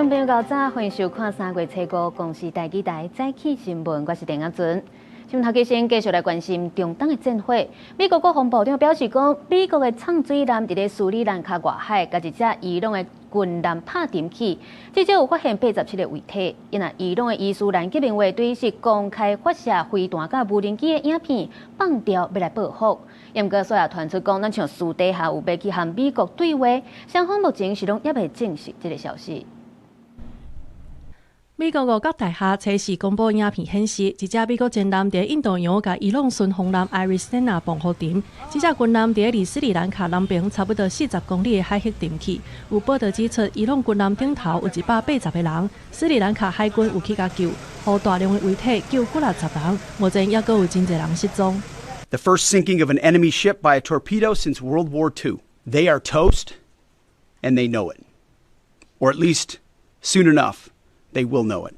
众朋友，早，欢迎收看3月初5公视台记台早起新闻，我是陈雅纯。新闻头先继续来关心中东的战火。美国国防部长表示讲，美国的畅水艦伫咧斯里兰卡外海，甲一只伊朗的军舰拍沉去，至少有发现87个遗体。因为伊朗的伊斯兰革命卫队是公开发射飞弹甲无人机的影片，放掉要来报复。不过，虽然传出讲，咱像私底下有要去和美国对话，双方目前是拢也未证实这个消息。美国五角大厦测试公布影片显示，一只美国舰舰伫印度洋甲伊朗巡防舰艾瑞斯娜防护沉，这只军舰伫离斯里兰卡南边差不多40公里的海域沉去。有报道指出，伊朗军舰顶头有180个人，斯里兰卡海军有去甲救，互大量的遗体救几60人，目前也阁有真侪人失踪。The first sinking of an enemy ship by a torpedo since World War II. They are toast, and they know it, or at least soon enough. They will know it.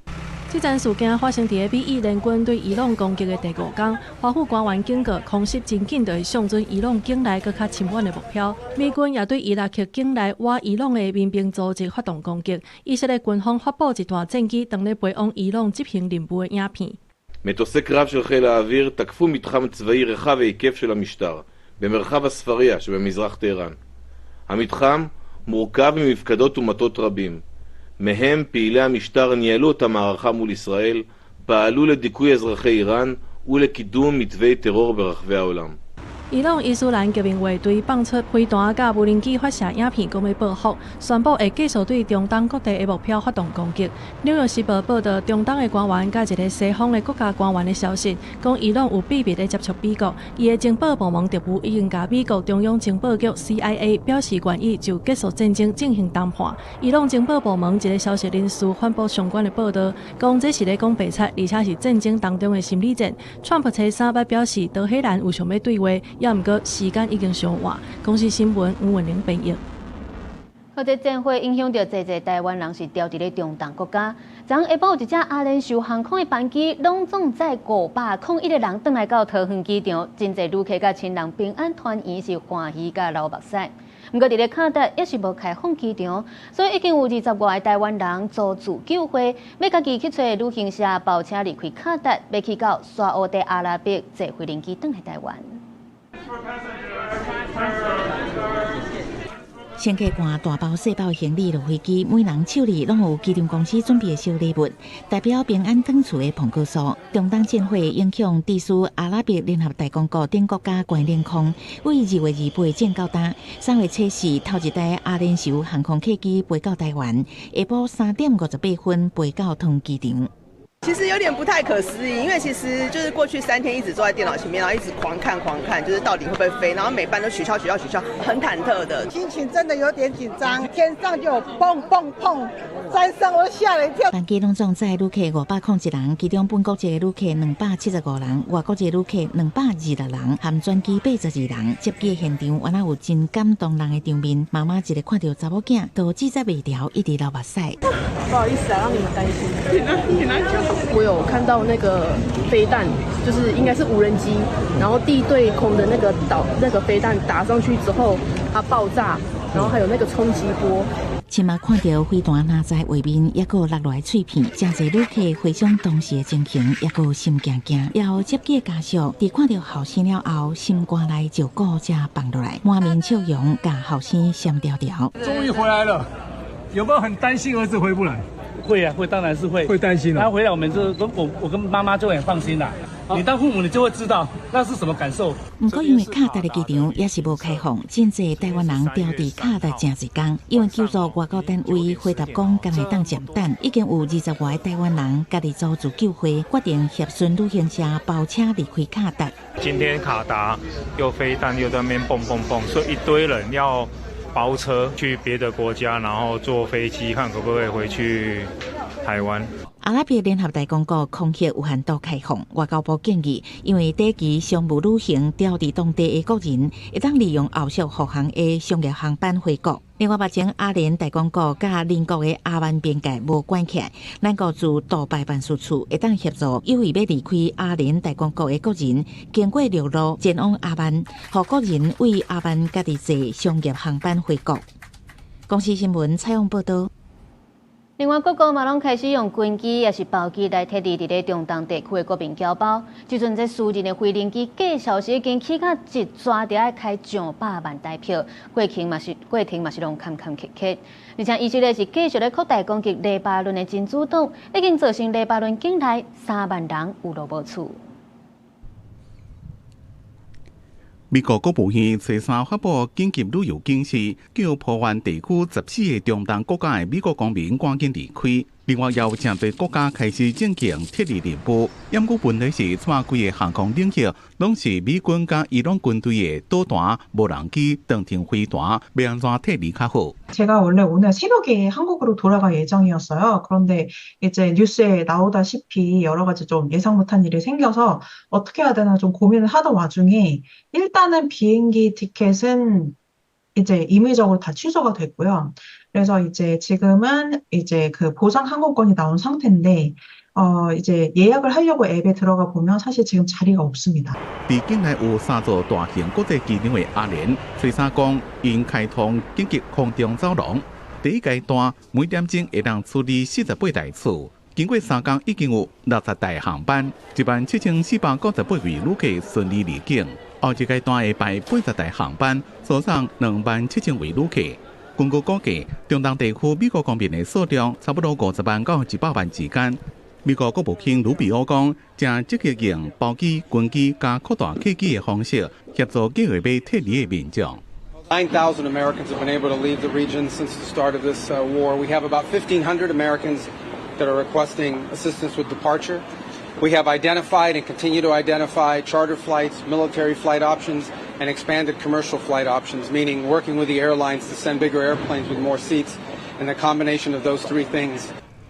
这件事件发生伫美伊联军对伊朗攻击的第5天，华府官员警告，空袭真紧就会上准伊朗境内更较深远的目标。美军也对伊拉克境内挖伊朗的民兵组织发动攻击。以色列军方发布一段战机当咧飞往伊朗执行任务的影片。מטוסי קרב של חיל האוויר תקפו מתחם צבאי רחב והיקף של המשטר במרחב הספריה שבמזרח טהרן. המתחם מורכב ממפקדות ומטות רבים. מהם פעילי המשטר ניהלו את המערכה מול ישראל, פעלו לדיכוי אזרחי איראן ולקידום מתווי טרור ברחבי העולם. 伊朗伊斯兰革命卫队放出飞弹甲无人机发射影片，讲要报复，宣布会继续对中东各地的目标发动攻击。纽约时报报道，中东的官员甲一个西方的国家官员的消息，讲伊朗有秘密的接触美国，伊的情报部门特务已经甲美国中央情报局 CIA 表示愿意就结束战争进行谈判。伊朗情报部门一个消息人士反驳相关的报道，讲这是咧讲白菜，而且是战争当中的心理战。川普初三捌表示，德黑兰有想要对话。也毋过时间已经上晚。公司新闻吴文玲编译。好，这战火影响到侪台湾人是住伫咧中东国家。昨下晡有一只阿联酋航空的班机，拢总载501个人返来到桃园机场，真侪旅客甲亲人平安团圆是欢喜甲流目屎。不过伫咧卡达也是无开放机场，所以已经有20外个台湾人组自救会，要家己去找旅行社包车离开卡达，要去到沙烏地阿拉伯坐飞轮机返来台湾。先客换大包小包行李落飞机，每人手里拢有机场公司准备的小礼物，代表平安返厝的澎哥酥。中东战火影响地区阿拉伯联合大公国等国家关联空，为2月28战到呾，3月初4头一台阿联酋航空客机飞到台湾，下晡3点58分飞到桃园机场。其实有点不太可思议，因为其实就是过去3天一直坐在电脑前面，然后一直狂看，就是到底会不会飞，然后每班都取消，很忐忑的，心情真的有点紧张。天上就有砰砰砰3声，我都吓了一跳。班机拢总载旅客501人，其中本国籍的旅客275人，外国籍旅客226人，含专机82人。接机现场原来有真感动人的场面，妈妈一个看到查某囝都指责袂调，一直流目屎。不好意思啊，让你们担心。挺难讲。我有看到那个飞弹，就是应该是无人机，然后地对空的那个飞弹打上去之后，它爆炸，然后还有那个冲击波。亲眼看到飞弹落在画面，也有落来碎片，真侪旅客回想当时的情形，也有心惊惊。也有接机家属伫看到后生了后，心肝内就骨才放落来，满面笑容，甲后生闪条条。终于回来了，有没有很担心儿子回不来？会啊，会，当然是会担心了。他回来，我跟妈妈就很放心啦。你当父母，你就会知道那是什么感受。不过因为卡达的机场也是无开放，真侪台湾人吊伫卡达真一天，因为求助外国单位回答讲，敢来当暂等，已经有20外个台湾人家己组自救会，决定协顺旅行社包车离开卡达。今天卡达又飞弹又在那边蹦蹦蹦，所以一堆人要包车去别的国家，然后坐飞机看可不可以回去台湾。阿拉伯联合大公国空隙有限度开放，外交部建议，因为短期商务旅行调伫当地的国人，会当利用后续复航的商业航班回国。另外，目前阿联大公国甲邻国的阿曼边界无关起来，咱国驻杜拜办事处会当协助有意要离开阿联大公国的国人，经过陆路前往阿曼，互国人为阿曼家己坐商业航班回国。公司新闻采访报道。另外，各国嘛拢开始用军机也是包机来撤离伫咧中东地区的国民侨胞。即阵这私人的飞人机计小时已经起到一抓就要开上百万台票，过程嘛是拢坎坎坷坷。而且以色列是继续咧扩大攻击黎巴嫩的真主党，已经造成黎巴嫩境内3万人有落无厝。美国国务院周三发布紧急旅游警示，叫波湾地区14个中东国家的美国公民赶紧离开。另外，也有正多国家开始进行撤离任务。不过，问题是，怎几个航空领域拢是美军甲伊朗军队的导弹、无人机、长程飞弹，要安怎撤离较好？ 제가 원래 오늘 새벽에 한국으로 돌아갈 예정이었어요. 그런데 이제 뉴스에 나오다시피 여러 가지 좀 예상 못한 일이 생겨서 어떻게 해야 되나 좀 고민을 하던 와중에 일단은 비행기 티켓은 이제 임의적으로 다 취소가 됐고요. 그래서 이제 지금은 이제 그 보상 항공권이 나온 상태인데 이제 예약을 하려고 앱에 들어가 보면 사실 지금 자리가 없습니다. 伫境内有3座大型国际机场的阿联，吹沙讲因开通紧急空中走廊，第一阶段每点钟会当处理48台次。经过3天，已经有60台航班，17498位旅客顺利离境。后一阶段会排80台航班，坐上27000位旅客。根据估计，中东地区美国公民的数量差不多50万到100万之间。 美国国务卿卢比奥讲，正积极用包机、军机加扩大客机的方式，协助计划要撤离的民众。 9,000 Americans have been able to leave the region since the start of this war. We have about 1,500 Americans that are requesting assistance with departure. We have identified and continue to identify charter flights, military flight options, and expanded commercial flight options, meaning working with the airlines to send bigger airplanes with more seats, and the combination of those three things.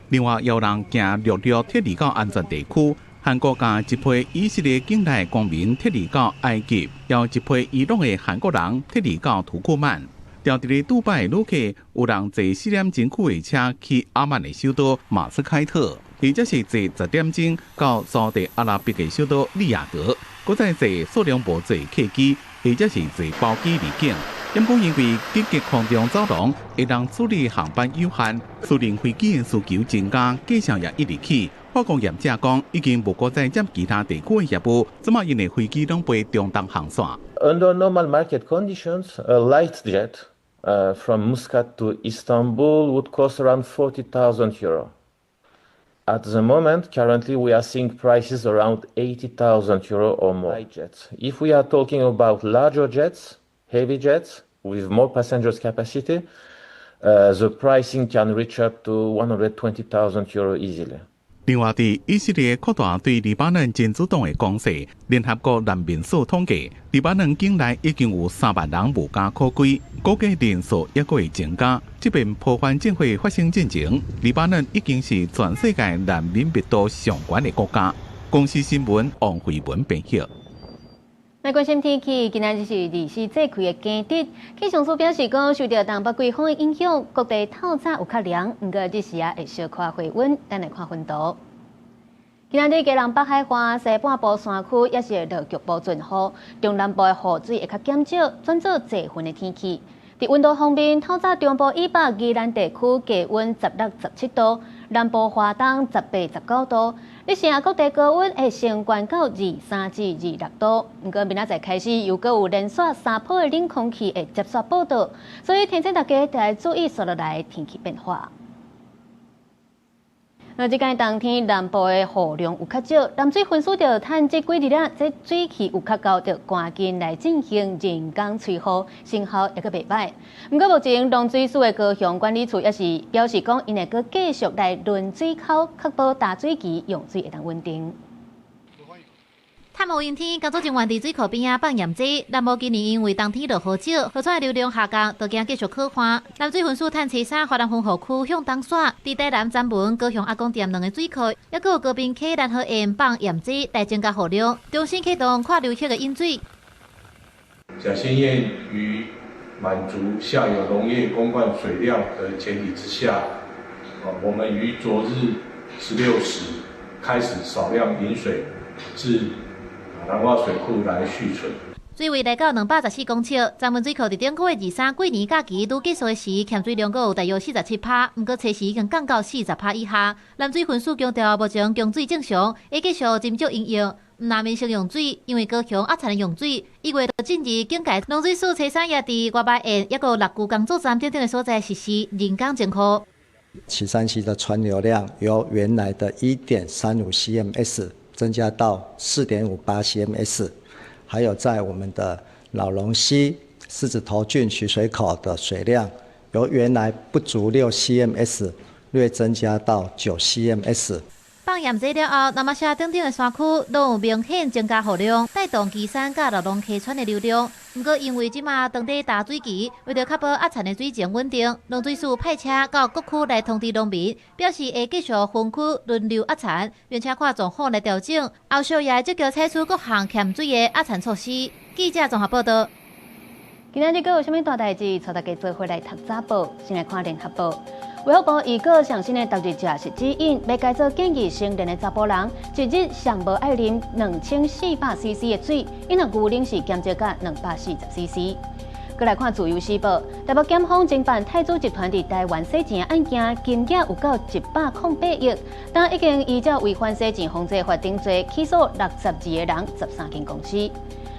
另外，有人行陆路撤离到安全地区，韩国加一批以色列境内公民撤离到埃及，有一批伊朗的韩国人撤离到土库曼。调伫咧杜拜的旅客，有人坐4点钟久的车去阿曼的首都马斯开特，或者是坐10点钟到沙特阿拉伯的首都利雅得，搁再坐数量无侪客机，或者是坐包机离境。 因过因为紧急空中走廊会当处理航班有限，私人飞机的需求增加，计程也一直起。化工业者讲，已经无过再接其他地区的业务，怎么因为飞机拢飞中东航线。Under normal market conditions, a light jet from Muscat to Istanbul would cost around 40,000 euro. At the moment, currently we are seeing prices around 80,000 euro or more. Light jets. If we are talking about larger jets. Heavy jets with more passengers capacity, the pricing can reach up to 120,000 euro easily. 另外，伫以色列扩大对黎巴嫩真主党的攻势，联合国难民署统计，黎巴嫩境内已经有3万人无家可归，估计人数也会增加。这边破坏政会发生进前，黎巴嫩已经是全世界难民密度上悬的国家。公司新闻王慧文编译。 来关心天气，今仔日是24节气的间谍。气象署表示讲，受到东北季风的影响，各地透早有较凉，不过这时啊会小可回温。咱来看温度。今仔日基隆北海岸西半部山区也是会落局部阵雨，中南部的雨水会较减少，转做多云的天气。伫温度方面，透早中部以北宜兰地区低温16、17度，南部华东18、19度。 日前各地高温会升悬到23至26度，不过明仔载开始又阁有连续3波的冷空气会接续报道，所以提醒大家要注意接落来的天气变化。即间冬天南部的雨量有较少，淡水分数着趁这几日啊，这水汽有较高，着赶紧来进行人工吹雨，成效也阁袂歹。不过目前农水署的高雄管理处也是表示讲，因会阁继续来轮水口，确保大水期用水会当稳定。 探无阴天，工作人员伫水库边仔放盐剂。南部今年因为冬天落雨少，河川的流量下降，都惊继续可看。南水分数探测3，华南分河区向东煞，伫台南、展文、高雄、阿公店2个水库，还佫有高滨溪、南河沿放盐剂，来增加雨量。重新启动跨流域的引水。甲仙堰于满足下游农业供灌水量的前提之下，我们于昨日16时开始少量引水至南化水库来蓄存。水位来到214公尺。闸门水库伫顶个月23过年假期拄结束的时，欠水量阁有大约47%，不过测试已经降到40%以下。南水分署强调，目前供水正常，会继续斟酌应用。唔难面性用水，因为高雄压产的用水，1月到近日警戒农水署车山也伫外白县，抑个6股工作站等等的所在实施人工监控。旗山溪的传流量由原来的1.35 cms 增加到4.58 cms， 还有在我们的老龙溪、狮子头郡取水口的水量由原来不足6 cms， 略增加到9 cms。放盐这了后，南马社等等的山区都有明显增加雨量，带动旗山甲六龙溪川的流量。不过因为即马当地大水期，为了确保压产的水情稳定，农水署派车到各区来通知农民，表示会继续分区轮流压产，并且看状况来调整。后续也积极采取各项欠水的压产措施。记者综合报道。今日阁有啥物大代志？带大家做回来读早报，先来看联合报。卫福部预告上新的毒日食是指引，要改做建议成年的查甫人，一日上无爱啉2400cc 的水，因为牛奶是减少到240cc。再来看自由时报，台北检方侦办泰铢集团伫台湾洗钱案件，金额有到108亿，但已经依照违反洗钱防治法定罪起诉62个人，13间公司。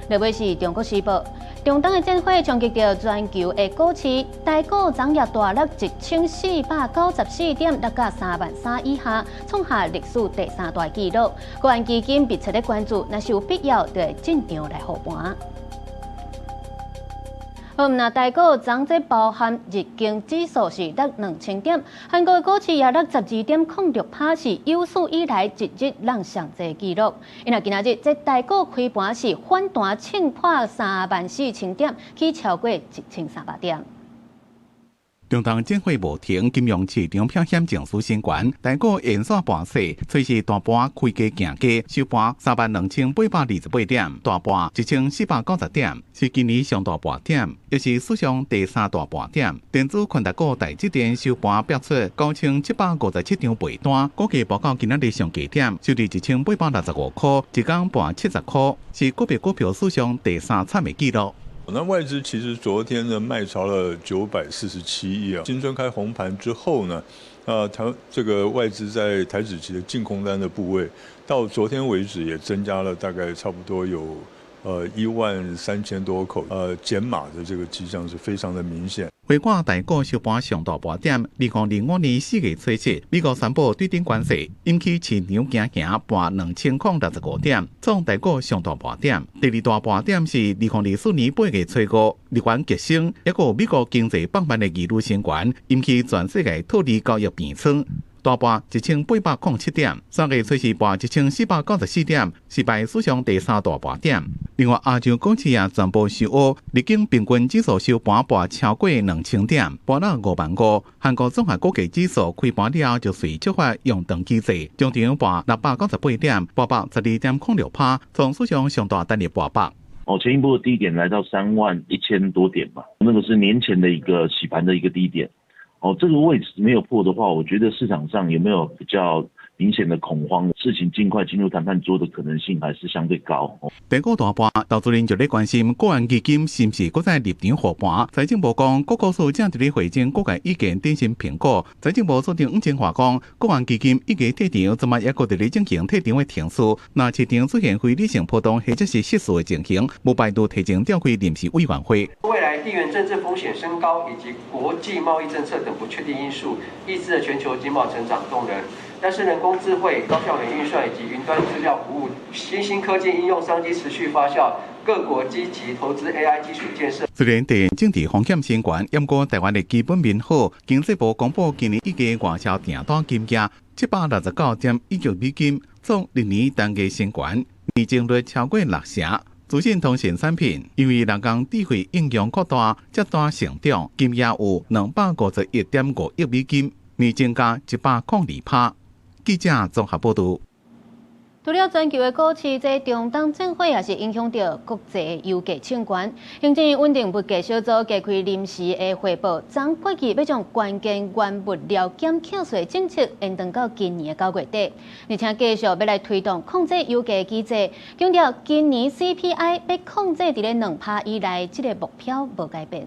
落尾是中国时报，中东的战火冲击到全球的股市，台股昨夜大落1494点，落到33000以下，创下历史第3大纪录。国安基金密切咧关注，若是有必要，就会进场来护盘。好，那台股昨这包含日经指数是落2000点，韩国的股市也落12.06%，是有史以来一日让上济纪录。因为今仔日这台股开盘是反弹冲破34000点，去超过1300点。中东战火无停，金融市场偏险情绪升悬，台股沿线盘势，随时大盘开价行价，收盘32828点，大盘1490点，是今年上大盘点，又是史上第3大盘点。电子宽达股台积电收盘标出9757张赔单，股价报到今仔日上价点，收伫1865块，一天盘70块，是个别股票史上第3惨的纪录。那外资其实昨天呢卖超了947亿啊，新春开红盘之后呢，这个外资在台指期的净空单的部位，到昨天为止也增加了大概差不多有13000多口，减码的这个迹象是非常的明显。回看台股收盘上大盘点，2005年4月初7，美国宣布对顶关税，引起市场行盘2065点，创台股上大盘点。第2大盘点是2024年8月初5，日元急升，也有美国经济放慢的疑虑升悬，引起全世界脱离交易变仓。大盘1807点，3月初4盘1494点，是排史上第3大盘点。另外，亚洲股市也全部收黑，日经平均指数收盘超过2000点，盘了55000。韩国综合国际指数开盘了后就随触发用长机制，中场盘698点，812.06%，从史上上大单日盘爆。前一波的低点来到31000多点嘛，那个是年前的一个洗盘的一个低点。这个位置没有破的话，我觉得市场上有没有比较明显的恐慌，事情尽快进入谈判桌的可能性还是相对高。台股大盘，投资人就咧关心国安基金是不是搁再入场护盘。财政部讲，各股市正伫咧会诊各界意见进行评估。财政部锁定5千话讲，国安基金已经退场，怎么也搁伫咧进行退场的程序。那市场出现非理性波动或者是失速的情形，无排除提前召开临时委员会。未来地缘政治风险升高以及国际贸易政策等不确定因素，抑制了全球经贸成长动能。但是人工智慧、高效能运算以及云端资料服务、新兴科技应用商机持续发酵，各国积极投资 AI 基础建设。虽然地缘政治风险升悬，不过台湾的基本面好。经济部公布今年一月外销订单金额769.1亿美金，创历年单月新高，年增率超过60%。资讯通讯产品因为人工智慧应用扩大，接单成长，金额有251.5亿美金，年增加102%。记者综合报道。除了全球的股市，这中东战火也是影响到国际油价抢关。行政院稳定物价小组加开临时的会报，昨决议要将关键原物料减扣税政策延长到今年的9月底，而且继续要来推动控制油价机制，强调今年 CPI 要控制伫咧2%以内，这个目标无改变。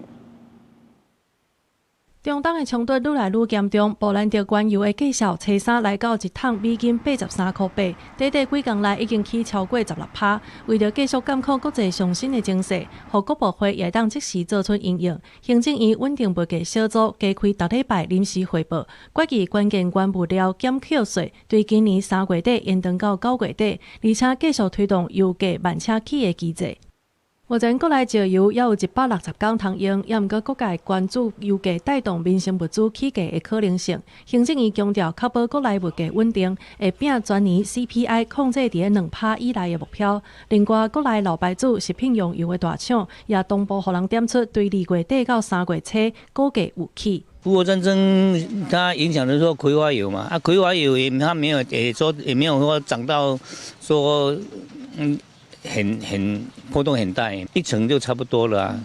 中东的冲突愈来愈严重，波兰着原油的价销车衫来到1桶美金83块8，短短几天内已经起超过16%。为了继续监控国际上升的情势，各国部会也当即时做出应应。行政院稳定物价小组加开逐礼拜临时会报，决议关键原物料减扣税对今年3月底延长到9月底，而且继续推动油价慢车起的机制。目前国内石油也有160天通用，也毋过各界关注油价带动民生物资起价的可能性。行政院强调，确保国内物价稳定，会拼全年 CPI 控制伫2%以内的目标。另外，国内老牌子食品用油的大厂也同步互人点出，对2月底到3月初股价有起。乌俄战争它影响的说葵花油嘛，葵花油它没有也没有说涨到说很波动很大，1成就差不多了啊。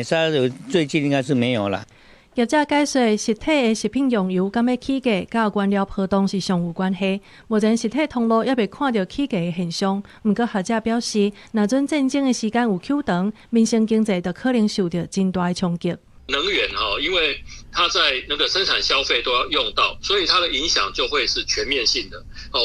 沙油最近应该是没有了。业者解说，实体的食品用油敢要起价，甲原料波动是上有关系。目前实体通路也未看到起价的现象。不过学者表示，若阵战争的时间有久长，民生经济就可能受到真大的冲击。能源因为它在那个生产消费都要用到，所以它的影响就会是全面性的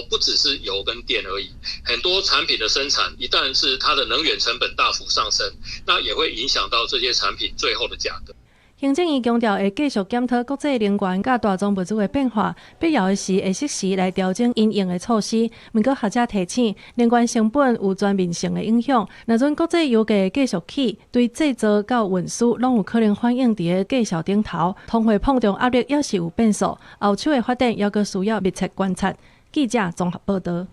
不只是油跟电而已。很多产品的生产，一旦是它的能源成本大幅上升，那也会影响到这些产品最后的价格。行政院强调会继续检讨国际能源甲大宗物资的变化，必要的时会适时来调整因应的措施。不过学者提醒，能源成本有全面性的影响，若阵国际油价继续起，对制造到运输拢有可能反映伫个价销顶头，通货膨胀压力也是有变数。后手的发展也阁需要密切观察。记者综合报道。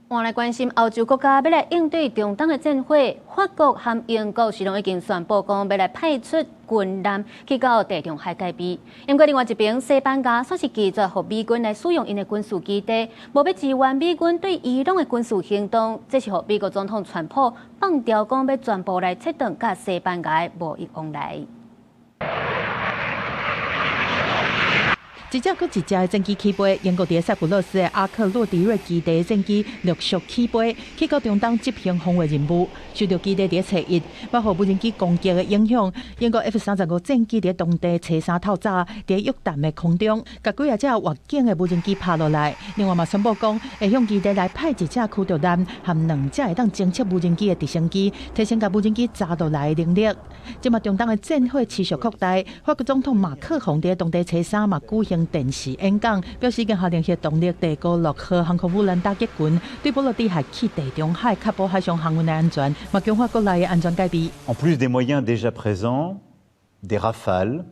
换来关心欧洲国家要来应对中东的战火，法国和英国是拢已经宣布讲要来派出军舰去到地中海界边。不过另外一边，西班牙却是拒绝让美军来使用因的军事基地，无要支援美军对伊朗的军事行动。这是让美国总统川普放调讲要全部来切断甲西班牙的贸易往来。一只搁一只的战机起飞，英国伫塞浦路斯的阿克洛迪瑞基地战机陆续起飞，去到中东执行防卫任务。受到基地伫初一包括无人机攻击的影响，英国 F-35战机伫当地初三透早伫约旦的空中，甲几啊只越境的无人机拍落来。另外嘛宣布讲，会向基地来派一只驱逐舰和2只会当侦测无人机的直升机，提升甲无人机砸落来的能力。即嘛中东的战火持续扩大，法国总统马克宏伫当地初三嘛举行电视演讲，表示已经下令动力第56号航空母舰打击群对波罗的海去地中海，确保海上航运的安全，嘛强化国内的安全界备。En plus des moyens déjà présents, des Rafales,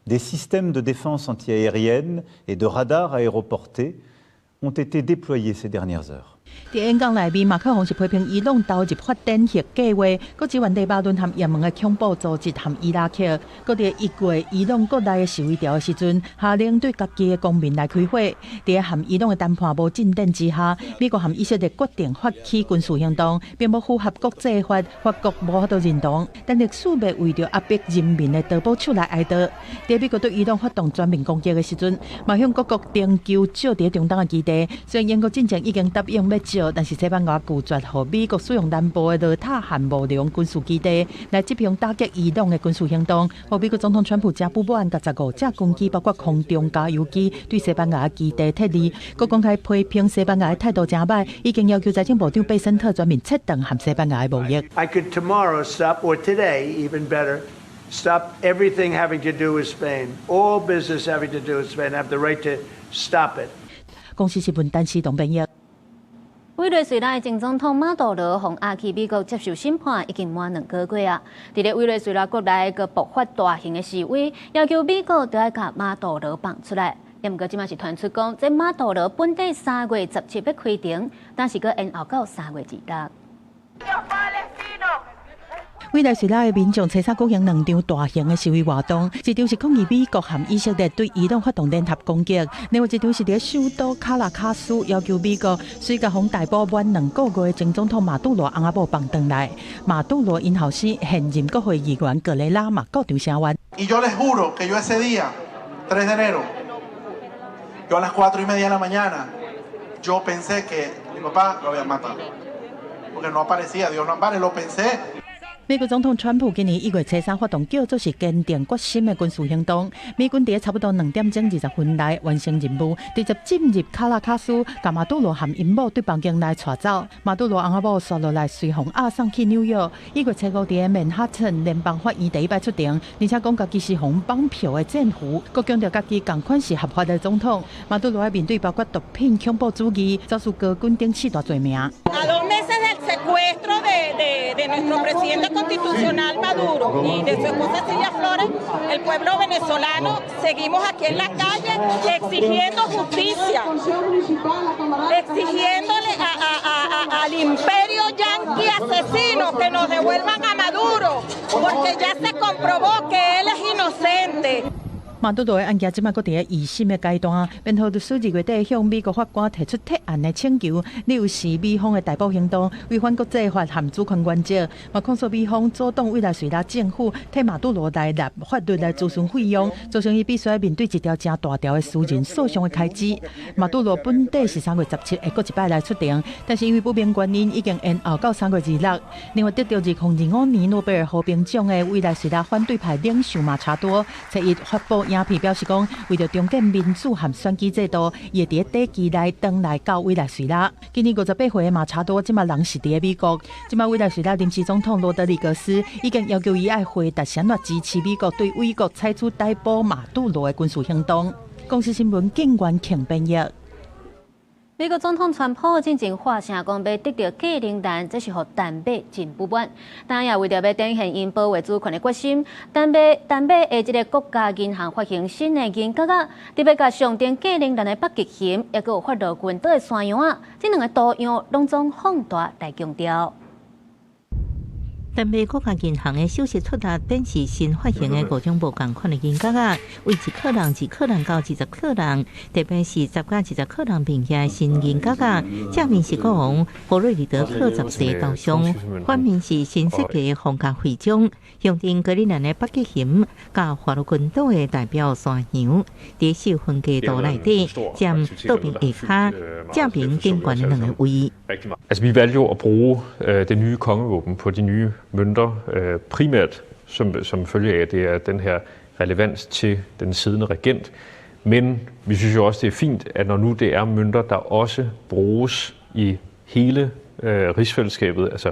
des systèmes de défense antiaérienne et de radars aéroportés ont été déployés ces dernières heures. 伫演讲内面，马克宏是批评伊朗投入发展核计划，搁支援黎巴嫩和也门的恐怖组织和伊拉克。搁伫1月，伊朗国内的示威潮的时阵，下令对家己的公民来开火。伫和伊朗的谈判无进展之下，美国和以色列决定发起军事行动，并无符合国际法，法国无法度认同。但历史未为着压迫人民的导火手来挨打。伫美国对伊朗发动全面攻击的时阵，嘛向各国征求少伫中东的基地。虽然英国进前已经答应要少，但是西班牙拒绝和美国使用南部的罗塔和无良军事基地来执行打击伊朗的军事行动。和美国总统川普正不满，甲15架军机，包括空中加油机，对西班牙基地撤离。佮公开批评西班牙的态度真歹，已经要求财政部长贝森特全面切断和西班牙的贸易。I could tomorrow stop, or today even better, stop everything having to do with Spain. All business having to do with Spain have the right to stop it. 公司新闻单视同编译。委内瑞拉的前总统马杜罗从押去美国接受审判已经满2个月啊！伫咧委内瑞拉国内个爆发大型的示威，要求美国都要甲马杜罗放出来。也毋过即马是传出讲，这马杜罗本地3月17要开庭，但是搁延后到3月26。委内瑞拉的民众车上举行2场大型的示威活动，一场是抗议美国和以色列对伊朗发动联合攻击，另外一场是在首都卡拉卡斯要求美国随甲方逮捕满2个月的前总统马杜罗翁仔某放回来。马杜罗因后生现任国会议员格雷拉嘛告场声援。Y yo les juro que yo ese día, 3 de enero, yo a las 4:30 de la mañana, yo pensé que mi papá lo habían matado. Porque no aparecía, Dios no ampare, lo pensé. 美国总统川普今年1月初3发动叫做是坚定决心的军事行动，美军在差不多2点钟20分内完成任务，直接进入卡拉卡斯，把马杜罗和因某对房间内带走。马杜罗翁仔某刷落来随行押送去纽约。1月初5在曼哈顿联邦法院第一摆出庭，而且讲家己是红绑票的战俘，佮强调家己同款是合法的总统。马杜罗要面对包括毒品、恐怖主义、遭受高军等4大罪名。de nuestro presidente constitucional Maduro y de su esposa Silvia Flores, el pueblo venezolano seguimos aquí en la calle exigiendo justicia, exigiéndole al imperio yanqui asesino que nos devuelvan a Maduro, porque ya se comprobó que él es inocente. 马杜罗的案件即摆搁伫个2审的阶段，辩护律师2月底向美国法官提出撤案的请求，理由是美方的逮捕行动违反国际法和主权原则，嘛控诉美方阻挡委内瑞拉政府替马杜罗来纳法律的咨询费用，造成伊必须面对一条真大条的私人诉讼的开支。马杜罗本底是3月17会搁一摆来出庭，但是因为不明原因已经延后到3月26。另外，得到2005年诺贝尔和平奖的委内瑞拉反对派领袖马查多，在伊发布影片表示讲，为了重建民主和选举制度，伊会伫短期内返来到委内瑞拉。今年58岁的马查多，即马人是伫美国。即马委内瑞拉临时总统罗德里格斯已经要求伊爱回答承诺支持美国对美国采取逮捕马杜罗的军事行动。公司新闻警员庆编译。美国总统川普进前发声讲要得到继承人，这是互丹北真不满。当然也为着要展现因保卫主权的决心，丹北的这个国家银行发行新的银角啊，特别甲上顶继承人的北极熊，也佮有法罗群岛的山羊啊，这2个图样拢总放大来强调。丹麦国家银行的首席出达展示新发行的5种不同款的银角啊，为1克人、2克人到20克人，特别是10到20克人并且新银角啊，正面是国王弗瑞里德克10世头像，反面是新设计的皇家徽章，象征格陵兰的北极熊，甲法罗群岛的代表山羊，在受分界图内底，占倒边下骹，正面顶悬的2个位。Altså, vi valgte jo at bruge det nye kongevåben på de nye mønter, primært som følge af, at det er den her relevans til den siddende regent. Men vi synes jo også, det er fint, at når nu det er mønter, der også bruges i hele rigsfællesskabet, altså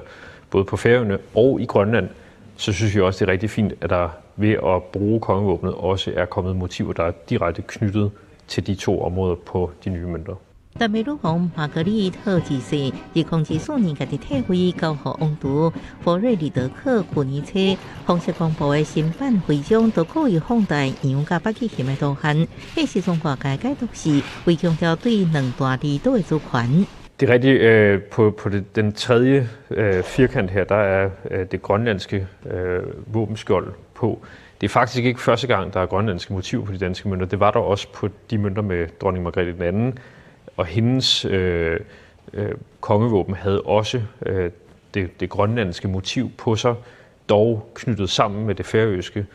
både på Færøerne og i Grønland, så synes vi også, det er rigtig fint, at der ved at bruge kongevåbnet også er kommet motiver, der er direkte knyttet til de 2 områder på de nye mønter. 丹麦女王玛格丽特2世2014年家己退位，交予王储弗瑞里德克去年初方式公布的新版徽章，都故意放大羊甲北极熊的图案。迄时中外界解读是为强调对2大离岛的主权。Det er rigtigt. På den tredje firkant her, der er det grønlandske våbenskjold på. Det er faktisk ikke første gang, der er grønlandske motiver på de danske mønter. Det var der også på de mønter med dronning Margrethe II. Og hendes kongevåben havde også det grønlandske motiv på sig, dog knyttet sammen med det færøske.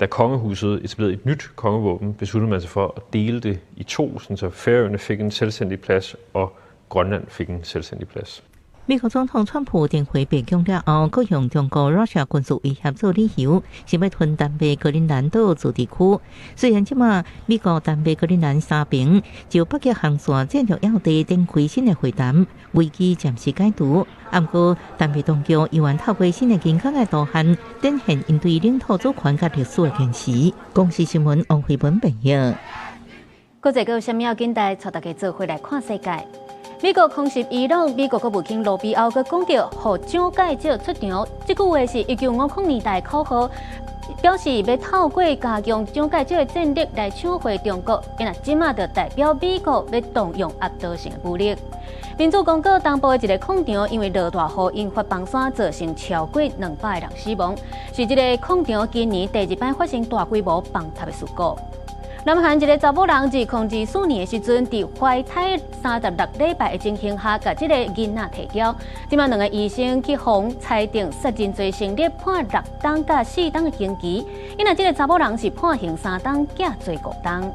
Da kongehuset etablerede et nyt kongevåben, besluttede man sig for at dele det i 2, så Færøerne fik en selvstændig plads, og Grønland fik en selvstændig plads. 美国总统川普电话被攻了后，佮用中国 Russia 军事威胁做理由，是要吞丹麦格陵兰岛自治区。虽然即马美国丹麦格陵兰3边就北极航线战略要地展开新的会谈，危机暂时解除。不过，丹麦当局依然透过新的银角的图案，展现因对领土主权甲历史的坚持。公司新闻王慧文编译。搁一个有啥物要紧带，带大家做回来看世界。美国空袭伊朗，美国国务卿罗比奥佮讲到，互蒋介石出场。这句话是1950年代口号，表示要透过加强蒋介石的战力来抢回中国。因为即马就代表美国要动用压倒性的武力。民主公告东部的一个矿场因为落大雨引发崩山，造成超过200人死亡，是这个矿场今年第2摆发生大规模崩塌的事故。南韩一个查某人2024年的时阵，伫怀胎36礼拜的情形下，甲这个囡仔提交，即马2个医生去方裁定杀人罪成立，判6档甲4档的刑期。因为这个查某人是判刑3档，假罪5档。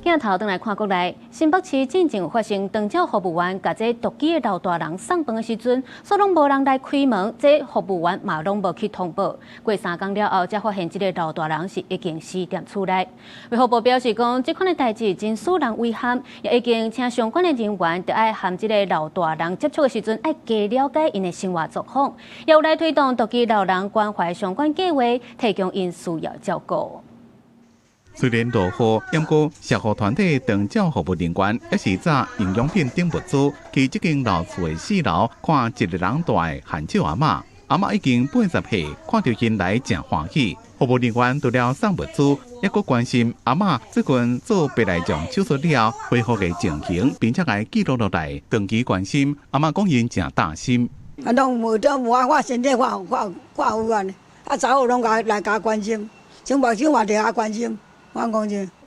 镜头转来看国内，新北市进前有发生长照服务员甲这独居的老大人送饭的时阵，所拢无人来开门，这服务员嘛拢无去通报。过3天了后，才发现这个老大人是已经死在厝内。卫福部表示讲，这款的代志真使人遗憾，也已经请相关的人员得爱和这个老大人接触的时阵，爱加了解因的生活状况，也有来推动独居老人关怀相关计划，提供因需要照顾。虽然落雨，不过社福团体长照服务人员也是早营养品等物资去这间老厝的4楼看一个人大的汉少阿嬷，阿嬷已经80岁，看到因来真欢喜。服务人员除了送物资，也搁关心阿嬷最近做白内障手术了恢复的情形，并且来记录落来，长期关心。阿嬷讲因真担心。拢无我身体我有怨，查某拢来甲关心，生活就甲关心。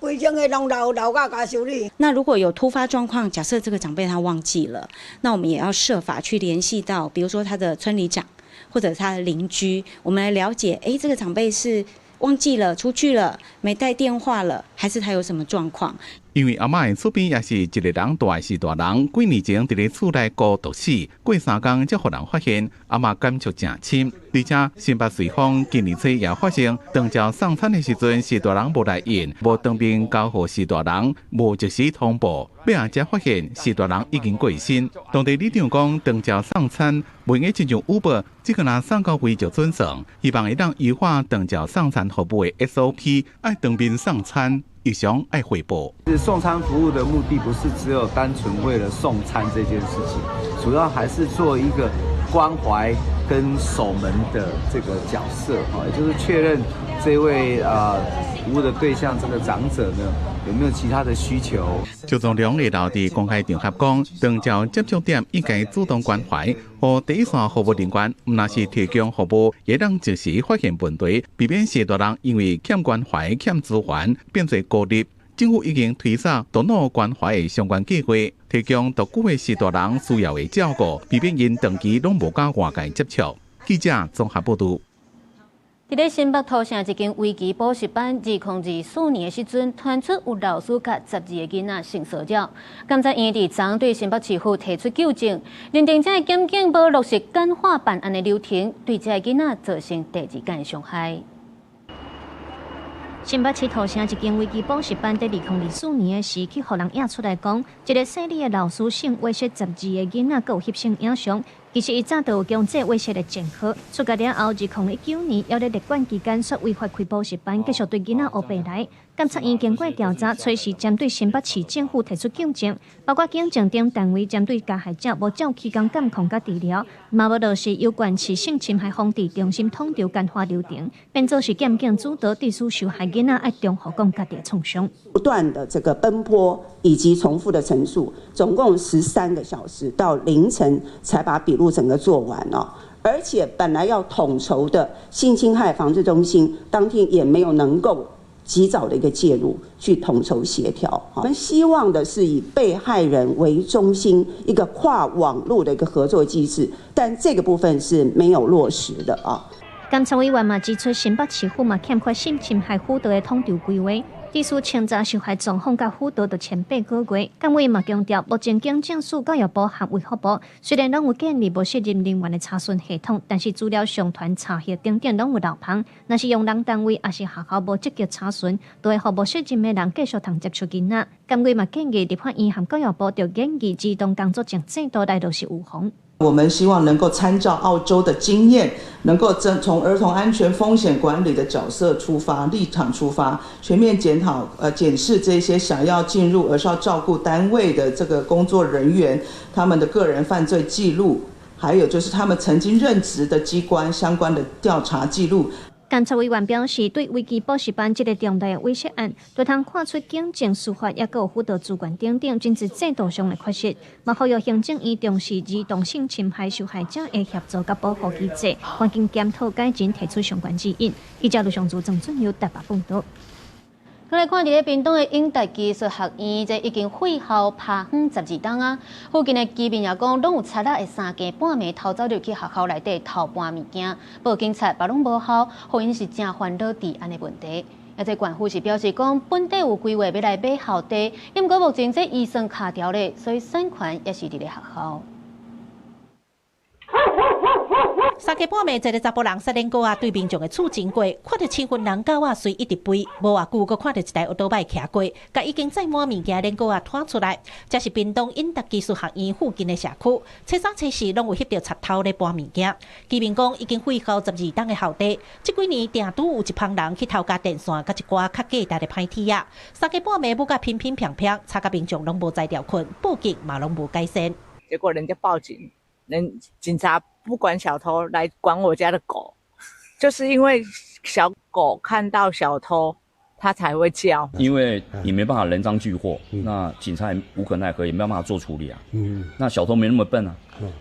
规整个拢老甲修理。那如果有突发状况，假设这个长辈他忘记了，那我们也要设法去联系到，比如说他的村里长或者他的邻居，我们来了解，这个长辈是忘记了出去了，没带电话了，还是他有什么状况？因为阿嬷的厝边也是一个人大是大人，几年前伫咧厝内孤独死，过3天才互人发现，阿嬷感触真深。而且新北瑞丰今年初也发生，长照送餐的时阵，是大人无来应，无当面交互是大人，无及时通报，尾仔才发现是大人已经过身。当地里长讲，长照送餐袂用亲像 Uber， 只可能送到位就准算，希望会当优化长照送餐服务的 SOP， 爱当面送餐。一向爱汇报。送餐服务的目的不是只有单纯为了送餐这件事情，主要还是做一个关怀跟守门的这个角色，也就是确认这位服务的对象这个长者呢有没有其他的需求。邱总良会老伫公开场合讲，长照接触点应该主动关怀，和第一线服务人员唔那是提供服务，也让及时发现问题，避免许多人因为欠关怀、欠资源变做孤立。政府已经推出多脑关怀的相关计划，提供独居的许多人需要的照顾，避免因长期拢无甲外界接触。记者综合报道。伫咧新北头城一间危机补习班，2024年的时阵，传出有老师甲12个囡仔性骚扰。甘在院伫昨对新北市府提出纠正，认定这个检警无落实简化办案的流程，对这个囡仔造成第2件的伤害。新北市头城一间危机补习班，在2024年的时，去互人影出来讲，一个姓李的老师性威胁12个囡仔，佮有翕相影像。其实伊早就有将这威胁的前科，出狱了后，2019年要在列管期间说违法开补习班，继续对囡仔学白来。监察院经过调查，随时针对新北市政府提出纠正，包括警政等单位针对加害者无照期间监控甲治疗，嘛无落实有关市性侵害防治中心统筹简化流程，变做是检警主导地属受害囡仔爱中互讲家己的创伤。不断的这个奔波以及重复的陈述，总共13个小时到凌晨才把笔录整个做完哦。而且本来要统筹的性侵害防治中心，当天也没有能够及早的一个介入去统筹协调。我们希望的是以被害人为中心，一个跨网络的一个合作机制，但这个部分是没有落实的啊。监察委员嘛指出，新北市府嘛欠缺性侵害辅导的统筹规划。地属清查受害状况甲辅导就前8个月，监委嘛强调，目前警政署、教育部和卫福部虽然拢有建立无责任人员的查询系统，但是资料上传、查核等等拢有漏棚。若是用人单位，也是学校无积极查询，都会互无责任的人继续通接触囡仔。监委嘛建议立法院和教育部就研究自动工作证制度来落实预防。我们希望能够参照澳洲的经验，能够从儿童安全风险管理的角色出发、立场出发，全面检视这些想要进入儿少照顾单位的这个工作人员，他们的个人犯罪记录，还有就是他们曾经任职的机关相关的调查记录。监察委员表示，对危机补习班这个重大的威胁案，对通看出警政、司法也有辅导主管等等真侪制度上的缺失，嘛呼吁行政院重视儿童性侵害受害者的协助甲保护机制，赶紧检讨改进，提出相关指引。记者卢尚珠、郑俊佑台北报道。再来看，伫咧屏东的永达技术学院，这已经废校拍远12冬啊！附近的居民也讲，拢有贼仔会3更半暝偷走入去学校内底偷搬物件，报警察也拢无效，互因是正烦恼治安的问题。而这县府是表示讲，本地有规划要来买校地，因过目前这预算卡条咧，所以善款也是伫咧学校。3更半暝，一个查甫人杀人狗啊，对民众的厝经过，看到7分人狗啊随一直飞，无偌久，阁看到一台奥多摆徛过，甲已经载满物件人狗啊拖出来。这是屏东永达技术学院附近的社区，初三初四拢有翕到贼偷咧搬物件。居民讲已经废校12冬的校地，这几年定拄有一帮人去偷加电线，甲一寡较简单的歹铁啊。3更半暝不甲乒乒乓乓，吵甲民众拢无在调困，报警嘛拢无改善。结果人家报警，警察不管小偷来管我家的狗，就是因为小狗看到小偷，它才会叫。因为你没办法人赃俱获，那警察也无可奈何，也没办法做处理啊。那小偷没那么笨啊，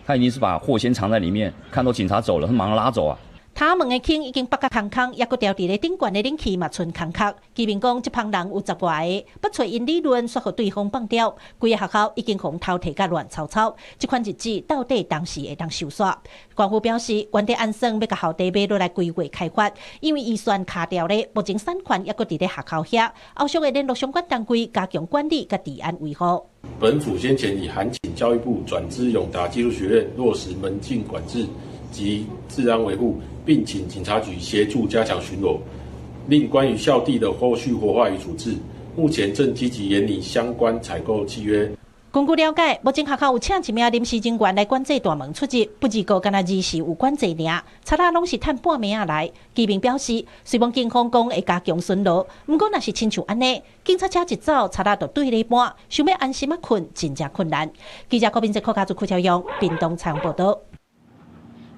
他一定是把货先藏在里面，看到警察走了，他马上拉走啊。塔门的坑已经拔甲空空，也阁吊伫咧顶悬的冷气嘛剩空壳。居民讲，这帮人有10外个，不找因理论，说互对方放掉。规个学校已经互偷摕甲乱糟糟，这款日子到底当时会当收煞？官府表示，原地按算要甲校地买落来规划开发，因为预算卡掉咧，目前善款也阁伫咧学校遐，后续会联络相关单位加强管理甲治安维护。本府先前已函请教育部转资永达技术学院落实门禁管制及治安维护，并请警察局协助加强巡逻。另关于校地的后续活化与处置，目前正积极研拟相关采购契约。根据了解，目前学校有请一名临时警员来管制大门出入，不只个干那二是有管制尔，贼仔拢是趁半暝啊来。居民表示，虽然警方讲会加强巡逻，不过若是亲像安尼，警察车一走，贼仔就对咧搬，想要安心啊困，真正困难。记者郭斌在柯家族柯朝阳，屏东采访报道。